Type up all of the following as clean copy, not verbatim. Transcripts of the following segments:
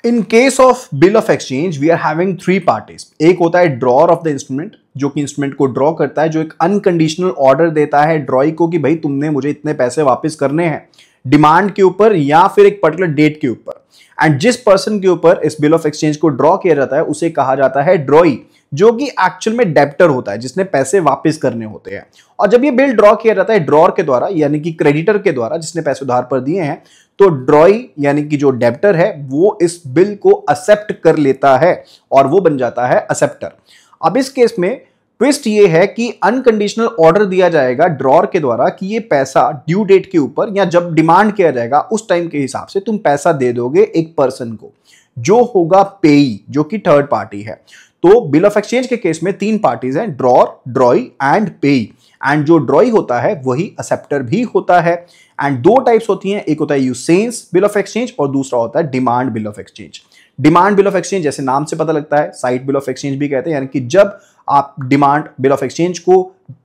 In case of bill of exchange we are having three parties. एक होता है drawer of the instrument, जो कि इंस्ट्रूमेंट को ड्रॉ करता है, जो एक अनकंडीशनल ऑर्डर देता है ड्रॉई को कि भाई तुमने मुझे इतने पैसे वापस करने हैं डिमांड के ऊपर या फिर एक पर्टिकुलर डेट के ऊपर। एंड जिस पर्सन के ऊपर इस बिल ऑफ एक्सचेंज को ड्रॉ किया जाता है उसे कहा जाता है ड्रॉई, जो कि एक्चुअल में डेब्टर होता है, जिसने पैसे वापस करने होते हैं। और जब ये बिल ड्रॉ किया जाता है ड्रॉअर के द्वारा, यानी कि क्रेडिटर के द्वारा जिसने पैसे उधार पर दिए हैं, तो ड्रॉई यानी कि जो डेब्टर है वो इस बिल को एक्सेप्ट कर लेता है और वो बन जाता है एक्सेप्टर। अब इस केस में ट्विस्ट ये है कि अनकंडीशनल ऑर्डर दिया जाएगा ड्रॉअर के द्वारा कि ये पैसा ड्यू डेट के ऊपर या जब डिमांड किया जाएगा उस टाइम के हिसाब से तुम पैसा दे दोगे एक पर्सन को, जो होगा पेई, जो कि थर्ड पार्टी है। तो बिल ऑफ एक्सचेंज के केस में तीन पार्टीज हैं, ड्रॉअर, ड्रॉई एंड पेई। एंड जो ड्रॉई होता है वही एक्सेप्टर भी होता है। एंड दो टाइप्स होती हैं, एक होता है यूसेंस बिल ऑफ एक्सचेंज और दूसरा होता है demand bill of exchange. Demand bill of exchange जैसे नाम से पता लगता है, साइट बिल ऑफ एक्सचेंज भी कहते हैं, यानी कि जब आप डिमांड बिल ऑफ एक्सचेंज को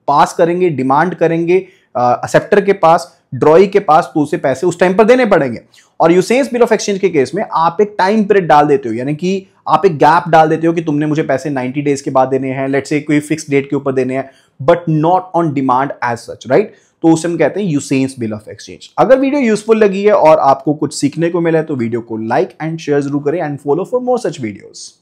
पास करेंगे, डिमांड करेंगे एक्सेप्टर के पास, ड्रॉई के पास, तो उसे पैसे उस टाइम पर देने पड़ेंगे। और यूसेंस बिल ऑफ एक्सचेंज के केस में आप एक टाइम पीरियड डाल देते हो, यानी कि आप एक गैप डाल देते हो कि तुमने मुझे पैसे 90 डेज के बाद देने हैं, लेट्स से कोई फिक्स डेट के ऊपर देने हैं, but not on demand as such, right. तो उसे हम कहते हैं यूसेंस बिल ऑफ एक्सचेंज। अगर वीडियो यूजफुल लगी है और आपको कुछ सीखने को मिला है तो वीडियो को लाइक एंड शेयर जरूर करें and follow for more such videos.